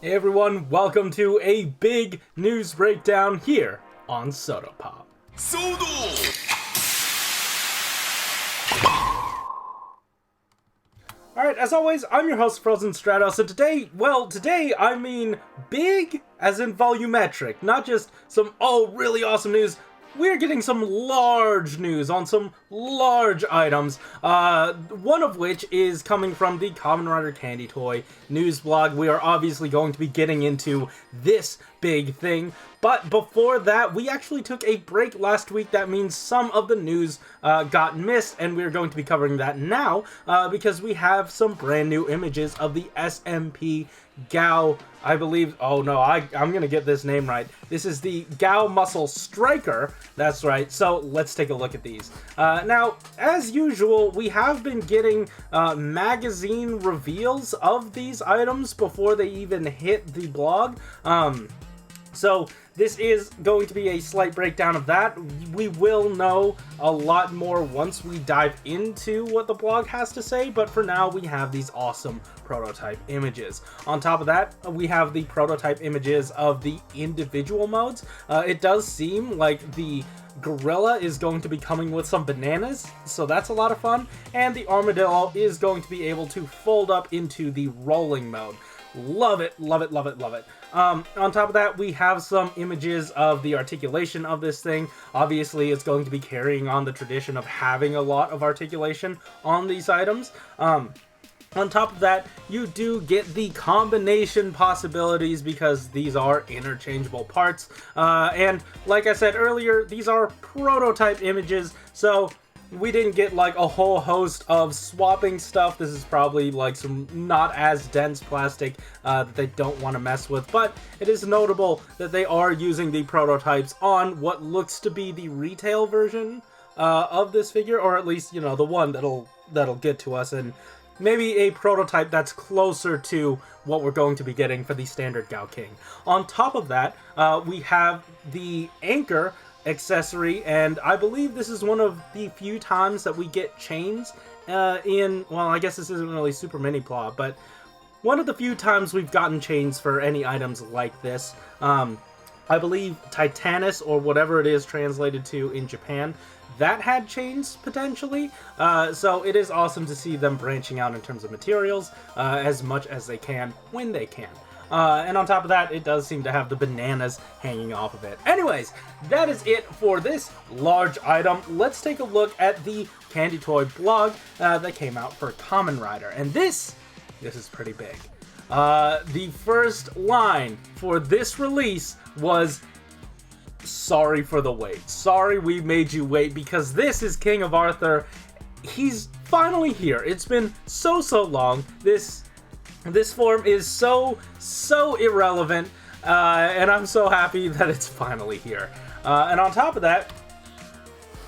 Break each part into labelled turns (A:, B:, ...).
A: Hey everyone, welcome to a big news breakdown here on Sotopop. Alright, as always, I'm your host, Frozen Stratos, and today I mean big as in volumetric, not just some, really awesome news. We're getting some large news on some large items, one of which is coming from the Kamen Rider Candy Toy news blog. We are obviously going to be getting into this big thing, but before that, we actually took a break last week. That means some of the news got missed, and we're going to be covering that now, because we have some brand new images of the SMP Gao, I believe, I'm gonna get this name right. This is the Gao Muscle Striker, that's right, so let's take a look at these. Now, as usual, we have been getting magazine reveals of these items before they even hit the blog, so this is going to be a slight breakdown of that. We will know a lot more once we dive into what the blog has to say, but for now we have these awesome prototype images. On top of that, we have the prototype images of the individual modes. It does seem like the gorilla is going to be coming with some bananas, so that's a lot of fun, and the armadillo is going to be able to fold up into the rolling mode. Love it, love it, love it, love it. On top of that, we have some images of the articulation of this thing. Obviously, it's going to be carrying on the tradition of having a lot of articulation on these items. On top of that, you do get the combination possibilities because these are interchangeable parts. And like I said earlier, these are prototype images, so we didn't get like a whole host of swapping stuff. This is probably like some not as dense plastic that they don't want to mess with, but it is notable that they are using the prototypes on what looks to be the retail version of this figure, or at least, you know, the one that'll get to us, and maybe a prototype that's closer to what we're going to be getting for the standard Gao King. On top of that, we have the anchor accessory, and I believe this is one of the few times that we get chains well, I guess this isn't really Super Mini Plot, but one of the few times we've gotten chains for any items like this. I believe Titanus, or whatever it is translated to in Japan, that had chains potentially, so it is awesome to see them branching out in terms of materials as much as they can when they can. And on top of that, it does seem to have the bananas hanging off of it. Anyways, that is it for this large item. Let's take a look at the Candy Toy blog that came out for Kamen Rider. And this is pretty big. The first line for this release was, "Sorry for the wait. Sorry we made you wait," because this is King of Arthur. He's finally here. It's been so long. This form is so irrelevant, and I'm so happy that it's finally here. And on top of that,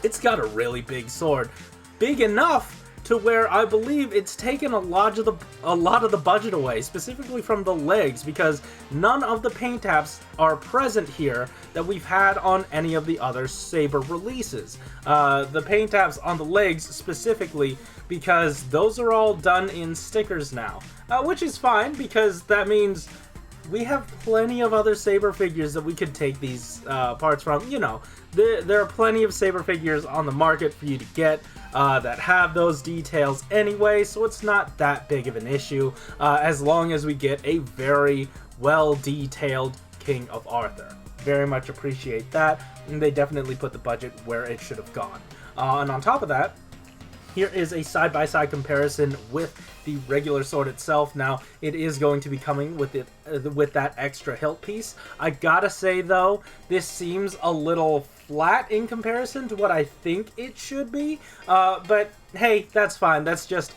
A: it's got a really big sword. Big enough to where I believe it's taken a lot of the budget away, specifically from the legs, because none of the paint apps are present here that we've had on any of the other Saber releases. The paint apps on the legs specifically, because those are all done in stickers now, which is fine because that means we have plenty of other Saber figures that we could take these parts from. You know, there are plenty of Saber figures on the market for you to get that have those details anyway, so it's not that big of an issue as long as we get a very well-detailed King of Arthur. Very much appreciate that, and they definitely put the budget where it should have gone. And on top of that, here is a side-by-side comparison with the regular sword itself. Now, it is going to be coming with that extra hilt piece. I gotta say, though, this seems a little flat in comparison to what I think it should be. But hey, that's fine. That's just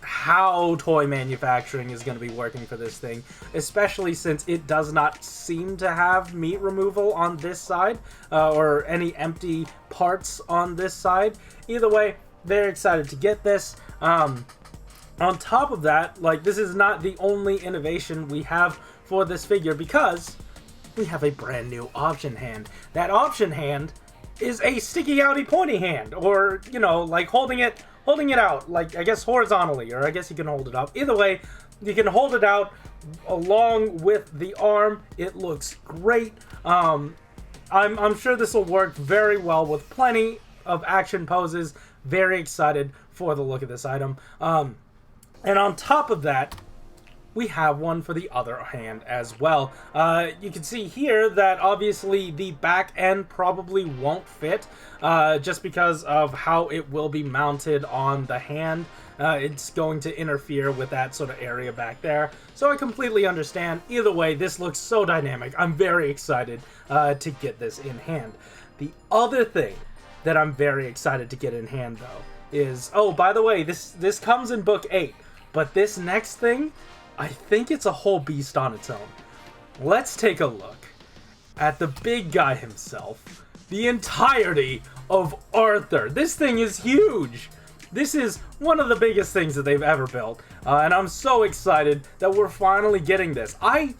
A: how toy manufacturing is going to be working for this thing, especially since it does not seem to have meat removal on this side, or any empty parts on this side. Either way, very excited to get this. On top of that, like, this is not the only innovation we have for this figure, because we have a brand new option hand. That option hand is a sticky outy pointy hand, or, you know, like holding it out, like, I guess horizontally, or I guess you can hold it up. Either way, you can hold it out along with the arm. It looks great. I'm sure this will work very well with plenty of action poses. Very excited for the look of this item. And on top of that, we have one for the other hand as well. You can see here that obviously the back end probably won't fit just because of how it will be mounted on the hand. It's going to interfere with that sort of area back there. So I completely understand. Either way, this looks so dynamic. I'm very excited to get this in hand. The other thing that I'm very excited to get in hand, though, is... Oh, by the way, this comes in Book 8. But this next thing, I think it's a whole beast on its own. Let's take a look at the big guy himself. The entirety of Arthur. This thing is huge. This is one of the biggest things that they've ever built. And I'm so excited that we're finally getting this. I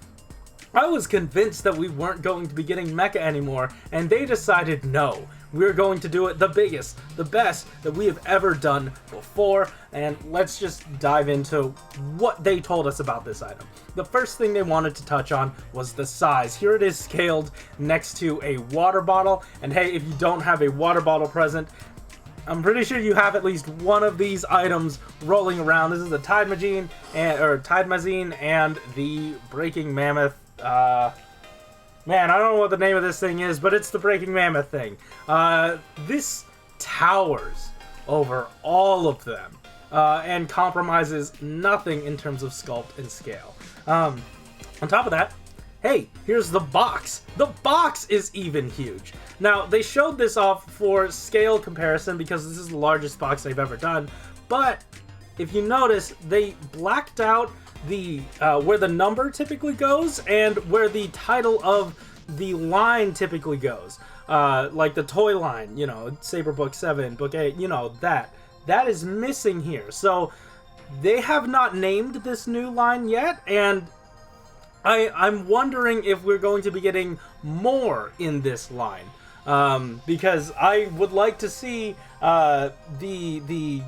A: was convinced that we weren't going to be getting mecha anymore, and they decided no. We're going to do it the biggest, the best that we have ever done before, and let's just dive into what they told us about this item. The first thing they wanted to touch on was the size. Here it is scaled next to a water bottle, and hey, if you don't have a water bottle present, I'm pretty sure you have at least one of these items rolling around. This is the Tide Magazine and the Breaking Mammoth. Man, I don't know what the name of this thing is, but it's the Breaking Mammoth thing. This towers over all of them and compromises nothing in terms of sculpt and scale. On top of that, hey, here's the box. The box is even huge. Now, they showed this off for scale comparison because this is the largest box they've ever done, but if you notice, they blacked out the where the number typically goes and where the title of the line typically goes. Like the toy line, you know, Saber Book 7, Book 8, you know, that is missing here. So they have not named this new line yet, and I'm wondering if we're going to be getting more in this line. Because I would like to see the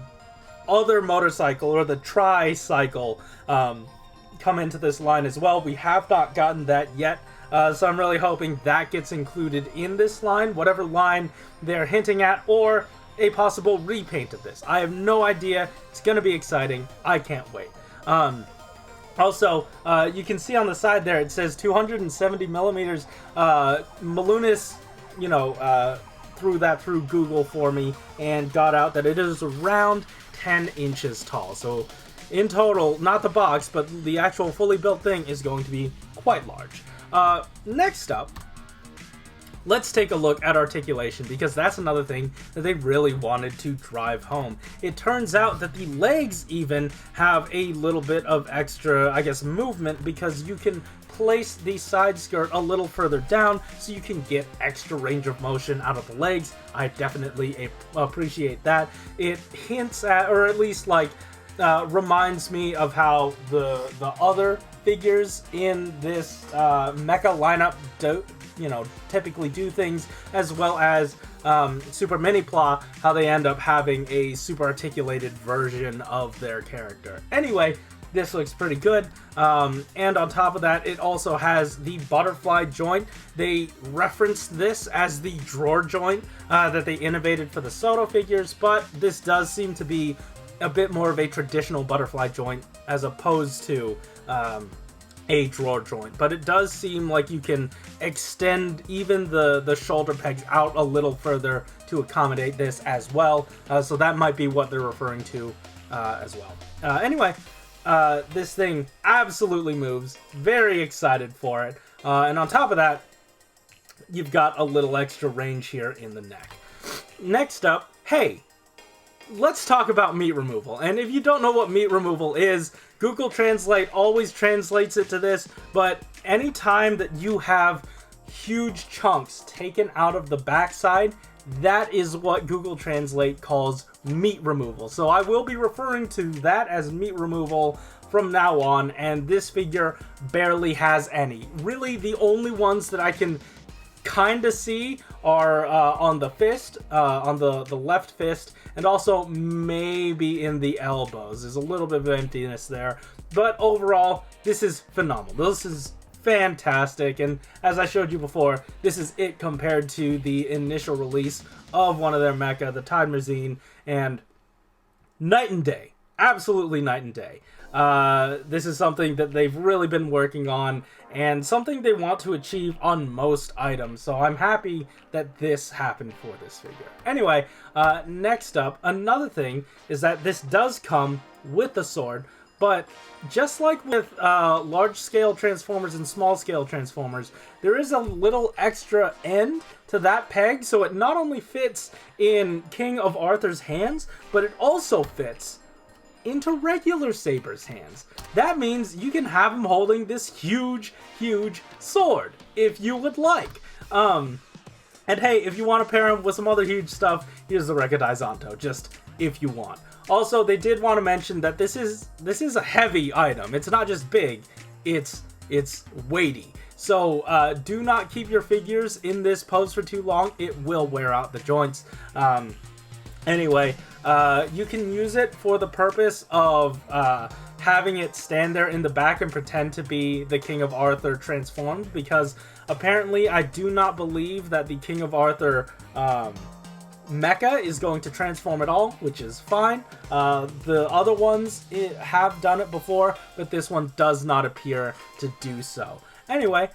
A: other motorcycle, or the tricycle, come into this line as well. We have not gotten that yet, so I'm really hoping that gets included in this line, whatever line they're hinting at, or a possible repaint of this. I have no idea. It's going to be exciting. I can't wait. Also, you can see on the side there, it says 270 millimeters. Malunis, you know, threw that through Google for me and got out that it is around 10 inches tall. So in total, not the box, but the actual fully built thing is going to be quite large. Next up, let's take a look at articulation, because that's another thing that they really wanted to drive home. It turns out that the legs even have a little bit of extra, I guess, movement, because you can place the side skirt a little further down so you can get extra range of motion out of the legs. I definitely appreciate that. It hints at, or at least like reminds me of how the other figures in this mecha lineup typically do things, as well as Super Mini-Pla, how they end up having a super articulated version of their character. Anyway, this looks pretty good, and on top of that, it also has the butterfly joint. They referenced this as the drawer joint that they innovated for the Soto figures, but this does seem to be a bit more of a traditional butterfly joint as opposed to a drawer joint. But it does seem like you can extend even the shoulder pegs out a little further to accommodate this as well, so that might be what they're referring to as well. Anyway, this thing absolutely moves. Very excited for it. And on top of that, you've got a little extra range here in the neck. Next up, hey, let's talk about meat removal. And if you don't know what meat removal is, Google Translate always translates it to this, but anytime that you have huge chunks taken out of the backside, that is what Google Translate calls meat removal. So I will be referring to that as meat removal from now on, and this figure barely has any. Really, the only ones that I can kind of see are on the fist, on the left fist, and also maybe in the elbows. There's a little bit of emptiness there, But overall, this is phenomenal. This is fantastic, and as I showed you before, this is it compared to the initial release of one of their mecha, the Tide Mazine, and night and day. Absolutely night and day. This is something that they've really been working on, and something they want to achieve on most items, so I'm happy that this happened for this figure. Anyway, next up, another thing is that this does come with the sword, but just like with large-scale Transformers and small-scale Transformers, there is a little extra end to that peg, so it not only fits in King of Arthur's hands, but it also fits into regular Saber's hands. That means you can have him holding this huge, huge sword, if you would like. And hey, if you want to pair him with some other huge stuff, here's the Recadizanto, just if you want. Also, they did want to mention that this is a heavy item. It's not just big, it's weighty. So do not keep your figures in this pose for too long. It will wear out the joints. Anyway, you can use it for the purpose of having it stand there in the back and pretend to be the King of Arthur transformed, because apparently I do not believe that the King of Arthur mecha is going to transform at all, which is fine. The other ones have done it before, but this one does not appear to do so. Anyway,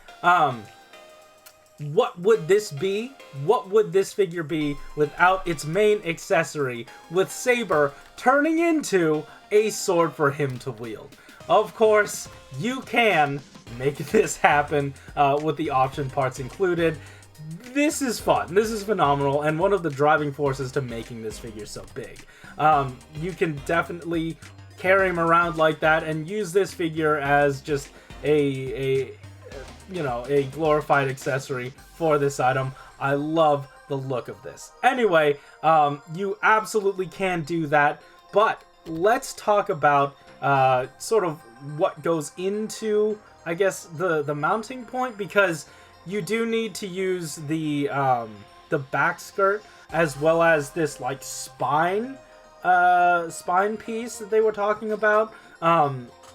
A: what would this be? What would this figure be without its main accessory, with Saber turning into a sword for him to wield? Of course, you can make this happen with the option parts included. This is fun. This is phenomenal, and one of the driving forces to making this figure so big. You can definitely carry him around like that and use this figure as just a glorified accessory for this item. I love the look of this. Anyway, you absolutely can do that, but let's talk about sort of what goes into, I guess, the mounting point, because you do need to use the back skirt as well as this like spine piece that they were talking about,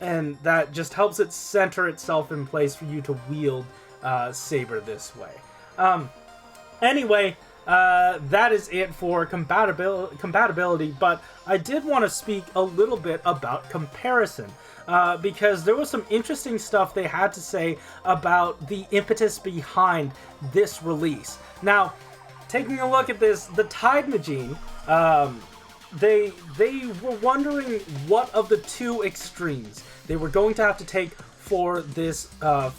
A: and that just helps it center itself in place for you to wield Saber this way. Anyway, that is it for compatibility, but I did want to speak a little bit about comparison. Because there was some interesting stuff they had to say about the impetus behind this release. Now, taking a look at this, the Tide Mazine, they were wondering what of the two extremes they were going to have to take for this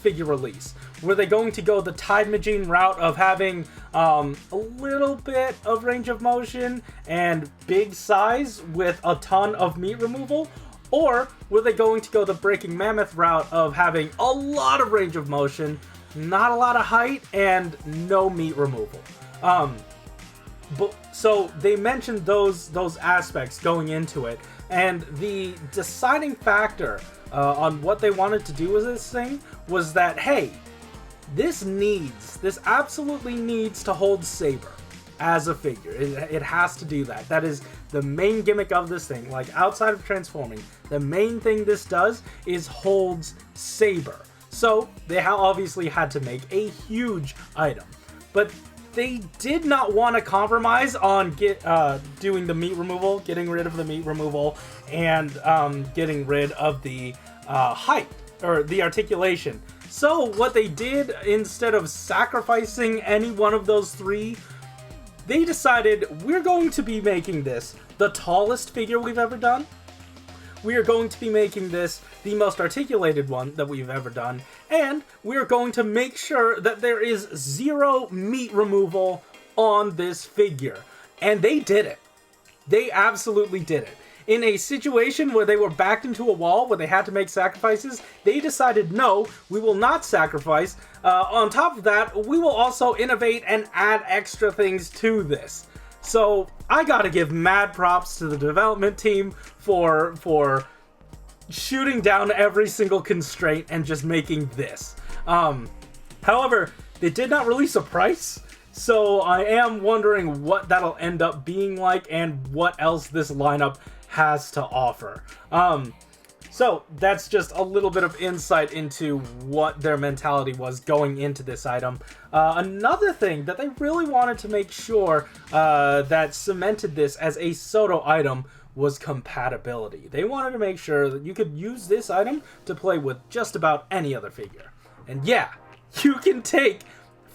A: figure release. Were they going to go the Tide Mazine route of having a little bit of range of motion and big size with a ton of meat removal? Or were they going to go the Breaking Mammoth route of having a lot of range of motion, not a lot of height, and no meat removal? So they mentioned those aspects going into it, and the deciding factor on what they wanted to do with this thing was that, hey, this absolutely needs to hold Saber as a figure. It has to do that. That is the main gimmick of this thing. Like, outside of transforming, the main thing this does is holds Saber. So they obviously had to make a huge item, but they did not want to compromise on doing the meat removal, getting rid of the meat removal, and getting rid of the height or the articulation. So what they did, instead of sacrificing any one of those three, they decided, we're going to be making this the tallest figure we've ever done. We are going to be making this the most articulated one that we've ever done. And we're going to make sure that there is zero meat removal on this figure. And they did it. They absolutely did it. In a situation where they were backed into a wall, where they had to make sacrifices, they decided, no, we will not sacrifice. On top of that, we will also innovate and add extra things to this. So I gotta give mad props to the development team for shooting down every single constraint and just making this. However, they did not release a price, so I am wondering what that'll end up being like and what else this lineup has to offer. So that's just a little bit of insight into what their mentality was going into this item. Another thing that they really wanted to make sure that cemented this as a Shodo item was compatibility. They wanted to make sure that you could use this item to play with just about any other figure. And yeah, you can take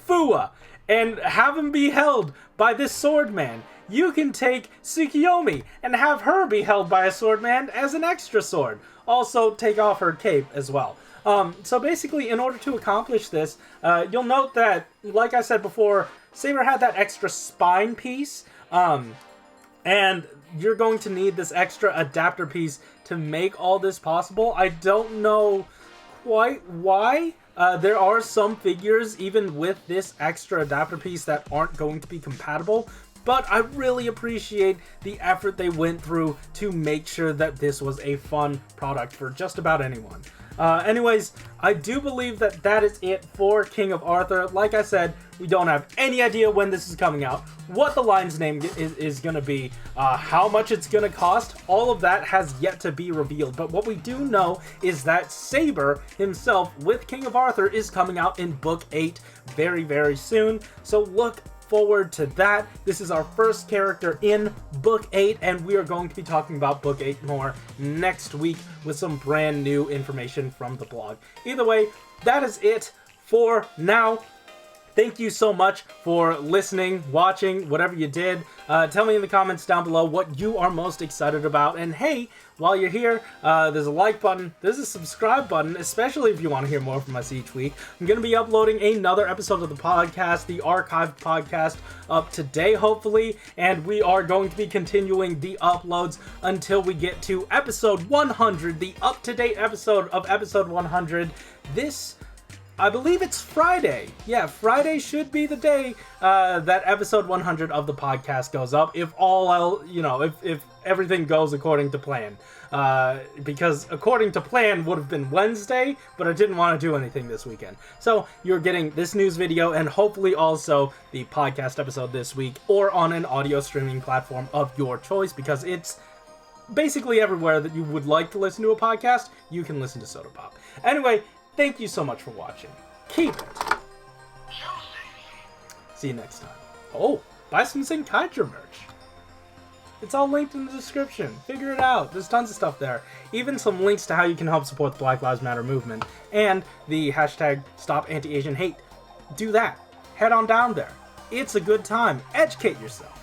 A: Fua and have him be held by this sword man. You can take Tsukiyomi and have her be held by a sword man as an extra sword. Also, take off her cape as well. So basically, in order to accomplish this, you'll note that, like I said before, Saber had that extra spine piece, and you're going to need this extra adapter piece to make all this possible. I don't know quite why. There are some figures, even with this extra adapter piece, that aren't going to be compatible. But I really appreciate the effort they went through to make sure that this was a fun product for just about anyone. Anyways, I do believe that that is it for King of Arthur. Like I said, we don't have any idea when this is coming out, what the line's name is going to be, how much it's going to cost. All of that has yet to be revealed. But what we do know is that Saber himself with King of Arthur is coming out in Book 8 very, very soon. So look forward to that. This is our first character in Book 8, and we are going to be talking about Book 8 more next week with some brand new information from the blog. Either way, that is it for now. Thank you so much for listening, watching, whatever you did. Tell me in the comments down below what you are most excited about. And hey, while you're here, there's a like button, there's a subscribe button, especially if you want to hear more from us each week. I'm going to be uploading another episode of the podcast, the archived podcast, up today, hopefully. And we are going to be continuing the uploads until we get to episode 100, the up-to-date episode of episode 100. I believe it's Friday. Yeah, Friday should be the day that episode 100 of the podcast goes up. If if everything goes according to plan. Because according to plan would have been Wednesday, but I didn't want to do anything this weekend. So you're getting this news video and hopefully also the podcast episode this week, or on an audio streaming platform of your choice, because it's basically everywhere that you would like to listen to a podcast, you can listen to Soda Pop. Anyway, thank you so much for watching. Keep it. See you next time. Oh, buy some Zenkaija merch. It's all linked in the description. Figure it out. There's tons of stuff there. Even some links to how you can help support the Black Lives Matter movement. And the hashtag Stop Anti-Asian Hate. Do that. Head on down there. It's a good time. Educate yourself.